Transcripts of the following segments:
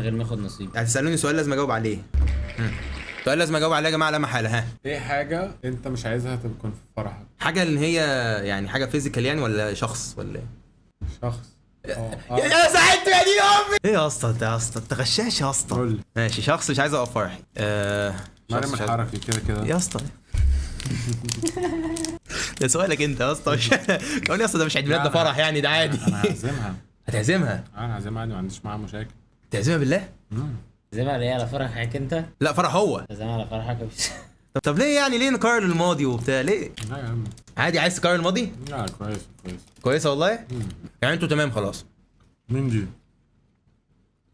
غير ما اخد نصيب. هتسالوني سؤال لازم اجاوب عليه. سؤال لازم اجاوب عليه يا جماعه لا محاله. ها، ايه حاجة انت مش عايزها تكون في فرحك؟ حاجه اللي هي يعني حاجه فيزيكال يعني ولا شخص ولا ايه؟ شخص. يا ساعدت يا دين امي. ايه يا اسطى انت يا اسطى انت غشاش يا اسطى. قول لي. ماشي، شخص مش عايز اوقف فرحي. مريم الحركي كده يا اسطى ده سؤالك انت يا اسطى. مش كمان يا اسطى ده مش عيد ميلاد ده فرح يعني، ده عادي. انا هعزمها. هتعزمها؟ انا هعزمها عادي، ما عنديش معاها مشاكل. تعزمها بالله؟ تعزمها على ايه؟ على فرحك انت؟ لا فرح هو. تعزمها على فرحك مش طب ليه يعني ليه نكرر الماضي وبتاع ليه؟ لا يا عم. عادي عايز تكرر الماضي؟ لا كويس كويس. كويسه والله؟ يعني انتوا تمام خلاص. مين دي؟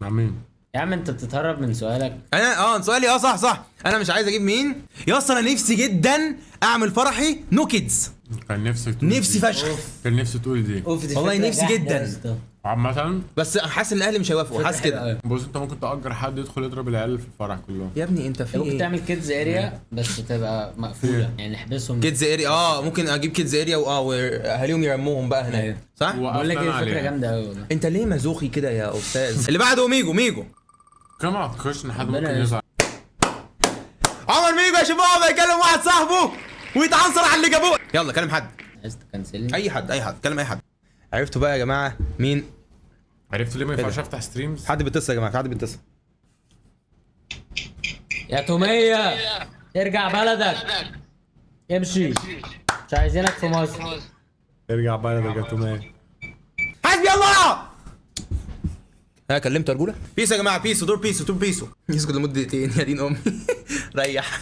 مع مين؟ يا عم انت بتتهرب من سؤالك. انا سؤالي صح. انا مش عايز اجيب مين يا اسطى. انا نفسي جدا اعمل فرحي نو كيدز. كان نفسك تقول نفسي دي. فشخ. كان نفسي تقول دي. دي والله فكرة نفسي جاحدة جدا. يا اسطى. عامة بس حاسس ان الاهل مش هيوافقوا، حاسس كده. بص انت ممكن تأجر حد يدخل يضرب العيال في الفرح كلهم. يا ابني انت في ممكن ايه؟ تعمل كيدز اريا بس تبقى مقفوله، يعني نحبسهم. كيدز اريا ممكن اجيب كيدز اريا واهاليهم يرموهم بقى هناك. أيوة. صح؟ بقول لك ايه، وقفنا فكره عليها. جامده قوي والله. انت ليه مزوخي كده يا استاذ؟ اللي بعده ميجو. كم اعتقدش ان حد ربنا ممكن يزعل. عمر ميجو يا شباب يكلم واحد صاحبه ويتعنصر على اللي جابوه. يلا كلم حد. عايز تكنسلني؟ اي حد كلم اي حد. عرفتوا بقى يا جماعه مين؟ عرفت ليه ما ينفعش افتح ستريمز؟ حد بيتصل يا جماعه، في حد بيتصل. يا توميه ارجع بلدك، امشي، مش عايزينك في مصر. ارجع بلدك يا توميه. حسبي الله. كلمت رجوله. بيسو يا جماعه، دور بيسو يسكت لمده دقيقتين يا دين امي. ريح.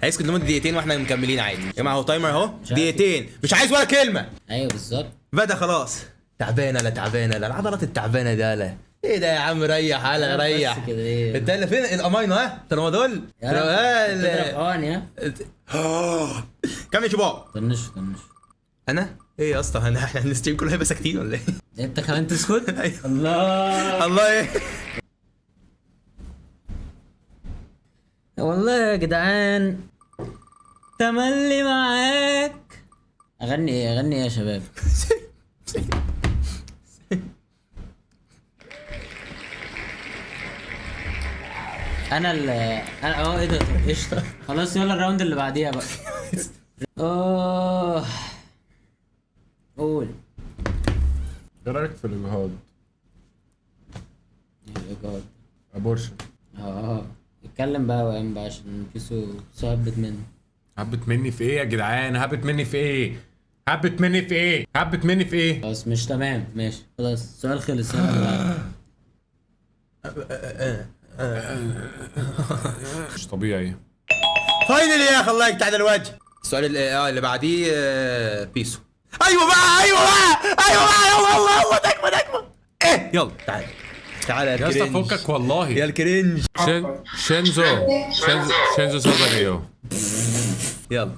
هيسكت لمده دقيقتين واحنا مكملين عادي يا جماعه. هو تايمر اهو دقيقتين، مش عايز ولا كلمه. ايوه بالظبط. بدا خلاص. تعبانه لا العضلات التعبانه ده لا. ايه ده يا عم؟ ريح هلا ريح. بس كده ايه؟ انت اللي فين الامينو؟ طالما دول يا كم يا شباب؟ طنش. انا ايه يا اسطى؟ احنا الستريم كله هيبقى ساكتين ولا ايه؟ انت كمان تسكت؟ أيوة. الله ايه والله يا جدعان تملي معاك. اغني ايه يا شباب؟ انا ايه ده؟ طب قشطه خلاص يلا الراوند اللي بعديها بقى. قول. ايه رايك في الاجهاض؟ الاجهاض ابورشن. اتكلم بقى وقام بقى عشان كيسو هبت مني. هبت مني في ايه يا جدعان؟ هبت مني في ايه؟ خلاص مش تمام ماشي خلاص السؤال خلص يلا. مش طبيعي. فاينلي يا اخي الله يقطع الوجه. السؤال اللي بعديه بيسو. ايوه بقى يلا تكمل. ايه يلا تعال يا يا اسطى الكرنج. فكك والله. يا الكرنج. شينزو سازاريو. يلا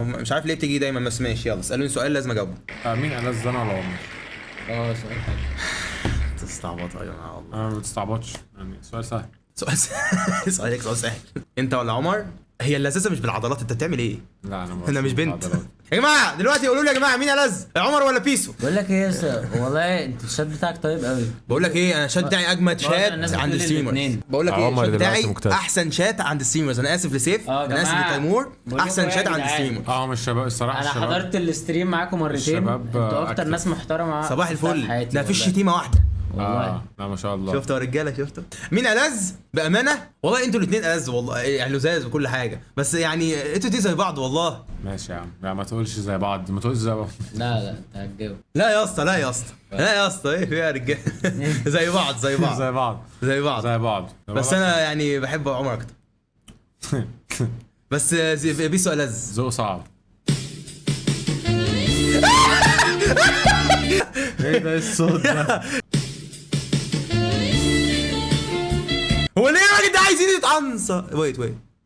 مش عارف ليه بتيجي دايما بس ماشي. يلا اسالوني سؤال لازم اجاوبه. مين ألذ انا ولا عمر؟ سؤال حلو. تستعبط يا جماعه والله. انا ما بتستعبطش يعني، سؤال سهل. سؤال سهل. انت ولا عمر؟ هي اللذاذه مش بالعضلات. انت بتعمل ايه؟ لا انا مش بنت. يا جماعه دلوقتي قولوا لي يا جماعه مين ألذ؟ عمر ولا بيسو؟ بقول لك ايه يا اسطى والله انت الشات بتاعك طيب قوي. بقول لك ايه، انا الشات بتاعي اجمد شات الناس عند بتقول الستريمرز. الاتنين. بقول لك ايه، عمر الشات دلوقتي بتاعي مكتسب. احسن شات عند الستريمرز. انا اسف لسيف، يا انا اسف جماعة، لتيمور، بقول احسن لكم شات ايه يا عند جدعان؟ الستريمرز. من الشباب الصراحه. انا الشباب حضرت الاستريم معاكم مرتين. الشباب انتوا اكتر أكتر. ناس محترمه صباح شفتها في الفل. حياتي ده مفيش والله. شتيمه واحده. والله لا ما شاء الله. شفتوا يا رجاله شفتوا مين ألذ؟ بامانه والله انتوا الاثنين ألذ والله، يعني لزاز وكل حاجه، بس يعني انتوا دي زي بعض والله. ماشي يا عم. لا ما تقولش زي بعض، ما تقولش زي بعض. لا انت هتجاوب. لا يا اسطى ايه في يا رجاله؟ زي بعض زي بعض. بس انا يعني بحب عمر اكتر. بس بيسو ألذ. ذوق صعب. ايه ده الصوت ده؟ هو ليه الراجل ده عايزين يتعنصر؟ ويت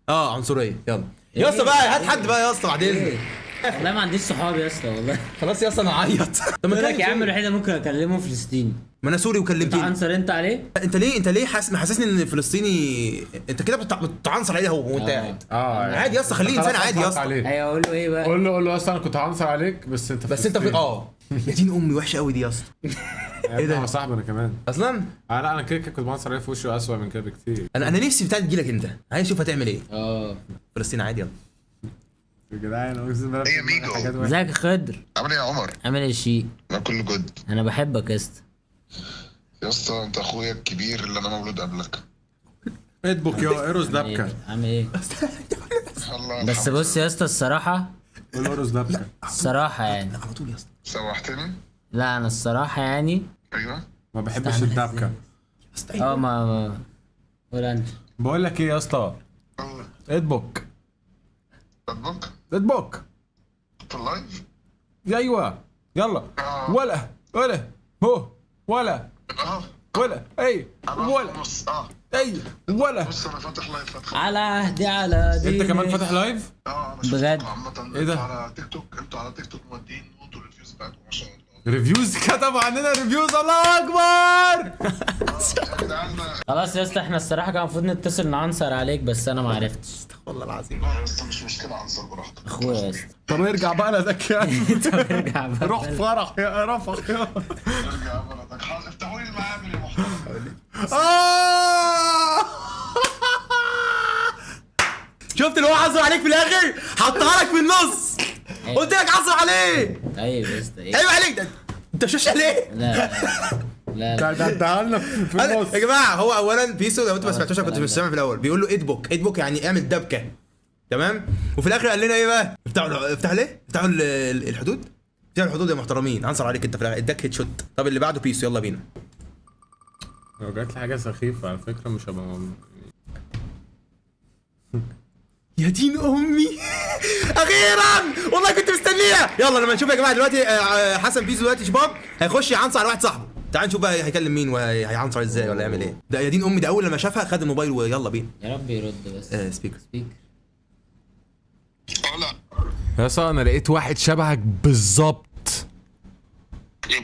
عنصريه. يلا يا اسطى بقى هات حد بقى يا اسطى بعدين. والله ما عنديش صحاب يا اسطى والله. خلاص يا اسطى انا اعيط. طب ما بقول لك يا عم تكلم. الوحيد اللي ممكن اكلمه فلسطيني. ما انا سوري وكلمتني. تعنصر انت عليه؟ انت ليه محسسني ان فلسطيني؟ انت كده بتعنصر عليه هو وانت قاعد. عادي يا اسطى، خليه انسان عادي يا اسطى. ايوه اقول له ايه بقى؟ قول له اصلا انا كنت هعنصر عليك بس انت يا دين امي وحشه قوي دي يا اسطى. ايه ده؟ صاحبي انا كمان. اصلا لا انا كده كنت بنصر عليه في وشه اسوأ من كده بكتير. انا نفسي بتاعت تجيلك انت، عايز اشوف هتعمل ايه. فلسطين عادي يلا. يا جدعان اقسم بالله ايه يا ميجو؟ ازيك يا خضر؟ عامل ايه يا عمر؟ عامل ايه يا شيء؟ انا كله جود. انا بحبك يا اسطى. يا اسطى انت اخويا الكبير اللي انا مولود قبلك. ادبك يا ايروس دبكه. عامل ايه؟ الله بس يرحمه. بص يا اسطى الصراحه، قول ايروس دبكه. الصراحه يعني على طول يا اسطى. سوحتني. لا انا الصراحه يعني ايوه. ما بحبش الدبكه. ما قول انت. بقول لك ايه يا اسطى؟ الله. ادبك تطبق ادبك. في اللايف. ايوه يلا. ولا هو ولا اه اي ولا بص اي ولا. بص انا فاتح لايف فتح. على عهدي على ديني. انت كمان فاتح لايف؟ انا بجد؟ شفتكم عامة. ايه ده؟ على تيك توك، انتوا على تيك توك مودين نوتوا الريفيوز بتاعتكم ما شاء الله. ريفيوز كتب عننا ريفيوز. الله اكبر. يا جدعان خلاص يا اسطى احنا الصراحه كان المفروض نتصل نعنصر عليك بس انا ما عرفتش. والله العظيم. لا يا اسطى مش مشكلة، عنصر براحتك. اخويا يا اسطى. طب ارجع بقى لذكي. طب ارجع بقى. روح فرح يا رفح يا. ارجع بلدك. حاضر افتحوا لي المعامل يا محترم. شفت اللي هو عصر عليك في الاخر؟ حطها لك في النص. قلت لك عصر عليه. ايوه يا اسطى ايه؟ عيب عليك ده. انت شاش عليه. لا ده لنا في النص. يا جماعه هو اولا بيسو لو انتوا ما سمعتوش، انا كنت مش سامع في الاول بيقول له ادبك يعني اعمل دبكه، تمام؟ وفي الاخر قال لنا ايه بقى؟ افتحوا ليه؟ افتحوا الحدود. افتحوا الحدود يا محترمين. عنصر عليك انت في الاخر، اداك هيد شوت. طب اللي بعده بيسو يلا بينا. لو جات لي حاجه سخيفه على فكره مش هبقى يا دين امي. اخيرا والله كنت مستنيها. يلا لما نشوف يا جماعه دلوقتي حسن بيسو دلوقتي شباب هيخش يعنصر على واحد صاحبه. تعال نشوف بقى هيكلم مين وهيعنصر ازاي ولا يعمل ايه. ده يا دين امي، ده اول لما شافها خد الموبايل ويلا بينا. يا رب يرد بس. سبيكر. لا يا اسطى انا لقيت واحد شبهك بالظبط.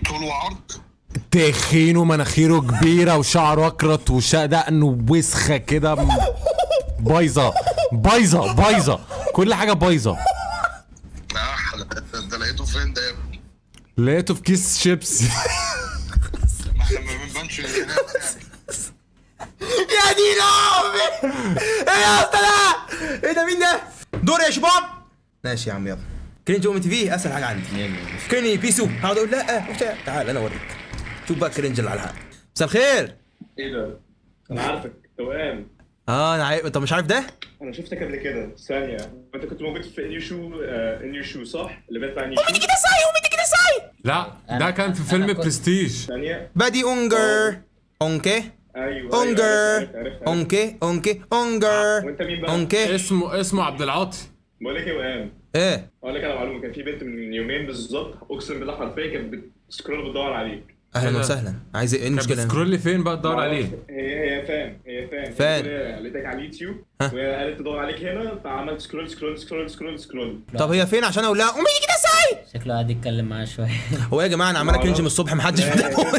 طول وعرض. تخين ومناخيره كبيره وشعره اكرت ودقنه وسخه كده بايظه كل حاجه بايظه. ده لقيته فين ده يا ابني؟ لقيته في كيس شيبسي. ما احنا ما بنبانش الجنان يعني. يا دين امي. ايه يا اسطى ده؟ ايه ده مين ده؟ دور يا شباب. ماشي يا عم يلا. كرنج اوم تي في اسهل حاجه عندي. كرني بيسو هقعد اقول لا وبتاع. تعال انا اوريك. شوف بقى كرنج اللي على الحق. مساء الخير. ايه ده؟ انا عارفك توام. انا عارف. انت مش عارف ده؟ انا شفتك قبل كده ثانية، انت كنت موجود في انيو شو صح؟ اللي بات بتاع انيو شو. كده ساي. لا ده كان في فيلم برستيج. ثانية. بادي اونجر. اونكي. ايوه اونجر. عرفت. اونكي اونجر. وانت مين بقى؟ اونكي. اسمه عبد العاطي. بقول لك ايه وام؟ ايه؟ اقول لك على معلومة، كان في بنت من يومين بالظبط اقسم بالله حرفيا كانت بتسكرول بتدور عليك. اهلا وسهلا. عايز ايه المشكله؟ سكرول لي فين بقى تدور عليه؟ هي فان قالتك على اليوتيوب وهي قالت تدور عليك هنا فعملت سكرول. طب هي فين عشان اقول لها قومي كده ساي؟ شكله قاعد يتكلم معاه شويه. هو يا جماعه انا عمال كرنج من الصبح محدش فتح.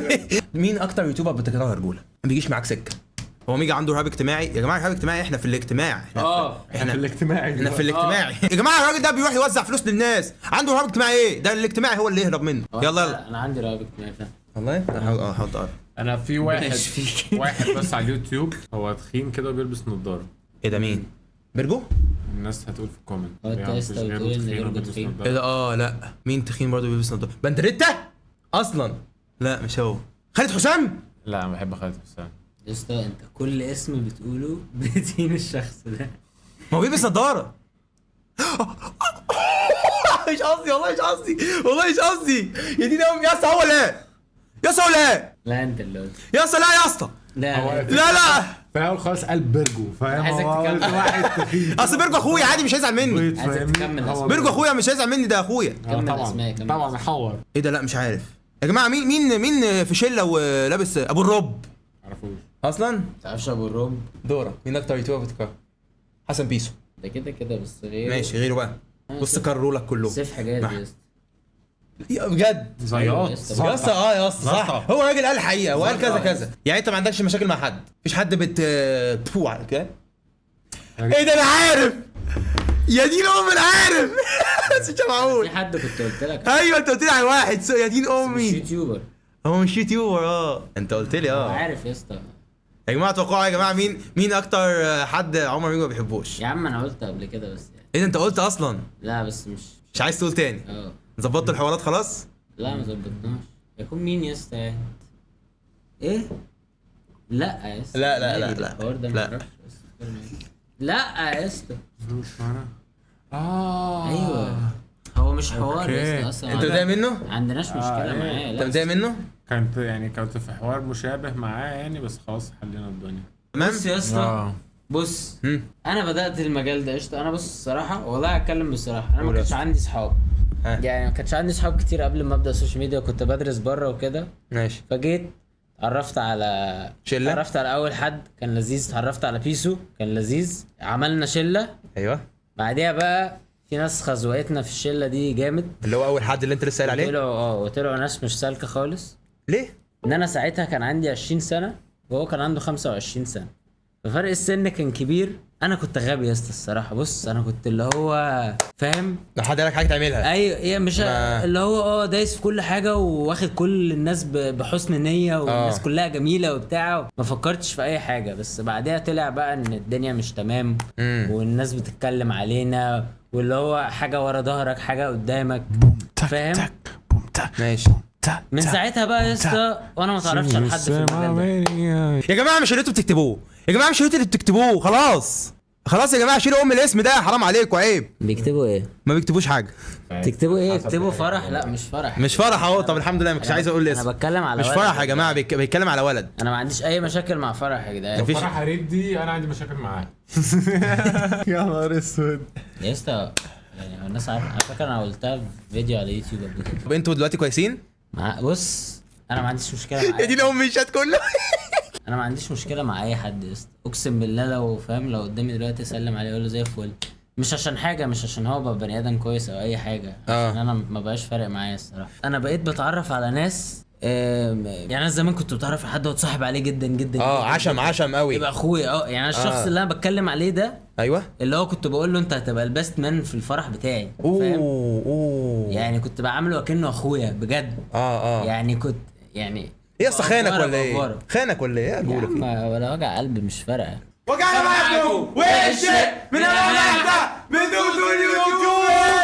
مين اكتر يوتيوبر بتكرهه يا رجوله؟ ما بيجيش معاك سكه. هو ميجي عنده رهاب اجتماعي يا جماعه. رهاب اجتماعي احنا في الاجتماع. احنا في الاجتماعي. احنا في الاجتماعي يا جماعه. الراجل ده بيروح يوزع فلوس للناس. عنده رهاب اجتماعي ايه؟ ده الاجتماعي هو اللي يهرب منه. يلا انا عندي رهاب اجتماعي فعلا. والله هحط اه. انا في واحد ماشي فيك. واحد بس على اليوتيوب هو تخين كده وبيلبس نظاره. ايه ده مين؟ بيرجو؟ الناس هتقول في الكومنت. هو انت لسه بتقول ان بيرجو تخين؟ ايه ده؟ لا مين تخين برضه بيلبس نظاره؟ بندريتا اصلا. لا مش هو. خالد حسام. لا انا بحب خالد حسام. يا اسطى انت كل اسم بتقوله بتهين الشخص ده. ما هو بيلبس نظاره. مش قصدي والله مش قصدي يا دين امي. يا اسطى هو لا لا انت اللي قلت. يا اسطى لا يا اسطى لا لا في الاول خالص قال بيرجو فاهم. عايزك هو تكمل. واحد تخين. اصل بيرجو اخويا عادي مش هيزعل مني. عايزك تكمل اسماء. بيرجو اخويا مش هيزعل مني، ده اخويا. كمل اسماء كمل. طبعا احور. ايه ده؟ لا مش عارف يا جماعه. مين في شله ولابس ابو الرب معرفوش. اصلا؟ تعرفش ابو الروب؟ دورة. مين اكتر يوتيوبر بتكره؟ حسن بيسو. ده كده بس غير. ماشي غيره بقى. بص كرروا لك كلهم. سيف حاجات يا اسطى. بجد زياط. أيوة، يا اسطى يا اسطى صح. هو راجل قال الحقيقه وقال كذا كذا. يعني انت ما عندكش مشاكل مع حد؟ مفيش حد تفو على كده؟ ايه ده؟ انا عارف يا دين امي انا عارف. مش معقول. في حد كنت قلت لك. ايوه انت قلت لي على واحد يا دين مش امي. يوتيوبر. هو مش يوتيوبر انت قلت لي عارف يا اسطى. يا جماعه توقعوا يا جماعه مين اكتر حد عمر ميجو ما بيحبوش؟ يا عم انا قلت قبل كده بس يعني. ايه ده انت قلت اصلا؟ لا بس مش عايز تقول تاني؟ ظبطت الحوارات خلاص؟ لا ما ظبطناش. يكون مين يا اسطى يعني؟ ايه؟ لا يا اسطى. لا الحوار ده ما اعرفش. لا يا اسطى. مش معنا. ايوه هو مش حوار يا اسطى اصلا. انت متضايق منه؟ ما عندناش مشكله معاه. انت متضايق منه؟ كنت في حوار مشابه معاه يعني، بس خلاص حلينا الدنيا. بص يا اسطى بص انا بدات المجال ده قشطه. انا بص الصراحه والله هتكلم بصراحه، انا ما كانش عندي صحاب يعني، ما كانش عندي صحاب كتير قبل ما ابدا السوشيال ميديا. كنت بدرس بره وكده ماشي. فجيت اتعرفت على شله، اتعرفت على اول حد كان لذيذ، اتعرفت على بيسو كان لذيذ، عملنا شله. ايوه بعديها بقى في ناس خزوقتنا في الشله دي جامد، اللي هو اول حد اللي انت لسه قايل عليه. وطلعوا ناس مش سالكه خالص. ليه؟ ان انا ساعتها كان عندي 20 سنه وهو كان عنده 25 سنه، ففرق السن كان كبير. انا كنت غبي يا اسطى الصراحه. بص انا كنت اللي هو فاهم، لو حد قالك حاجه تعملها. ايوه هي مش اللي هو دايس في كل حاجه واخد كل الناس بحسن نيه والناس كلها جميله وبتاع، ما فكرتش في اي حاجه. بس بعدها طلع بقى ان الدنيا مش تمام والناس بتتكلم علينا، واللي هو حاجه ورا ظهرك حاجه قدامك، فاهم؟ ماشي. من ساعتها بقى يا اسطى وانا ما تعرفش على حد في المجال ده. يا جماعه مش اللي انتوا بتكتبوه، يا جماعه مش اللي بتكتبوه. خلاص يا جماعه شيلوا الاسم ده، حرام عليكم عيب. بيكتبوا ايه؟ ما بيكتبوش حاجه. تكتبوا ايه؟ يكتبوا فرح؟ لا مش فرح. مش فرح اهو. طب الحمد لله ما كنتش عايز اقول الاسم. انا بتكلم على مش ولد فرح يا جماعه، بيتكلم على ولد. انا ما عنديش اي مشاكل مع فرح يا جدعان. مفيش. فرح حريب دي انا عندي مشاكل معاه. يا نهار اسود يا اسطى يعني الناس عارفه. على فكره انا قلتها في فيديو على يوتيوب قبل كده. طب انتوا دلوقتي كويسين؟ بص انا ما عنديش مشكله مع يا دي الام الشات كله. انا ما عنديش مشكله مع اي حد يا اسطى، اقسم بالله. لو فاهم لو قدامي دلوقتي اسلم عليه اقول له زي الفل، مش عشان حاجه، مش عشان هو بقى بني ادم كويس او اي حاجه، عشان انا ما بقاش فارق معايا الصراحه. انا بقيت بتعرف على ناس يعني انا زمان كنت بتعرف على حد وتصاحب عليه جدا جدا عشم قوي، يبقى اخويا. يعني الشخص اللي انا بتكلم عليه ده ايوه اللي هو كنت بقول له انت هتبقى البست مان في الفرح بتاعي، فاهم؟ يعني كنت بعامله كأنه اخويا بجد. يعني كنت يعني ايه اصل خانك ولا ايه؟ خانك ولا ايه؟ اقول لك ولا وجع قلب مش فارقه. وجعنا معاكم وش من الوجع ده بدون اليوتيوب.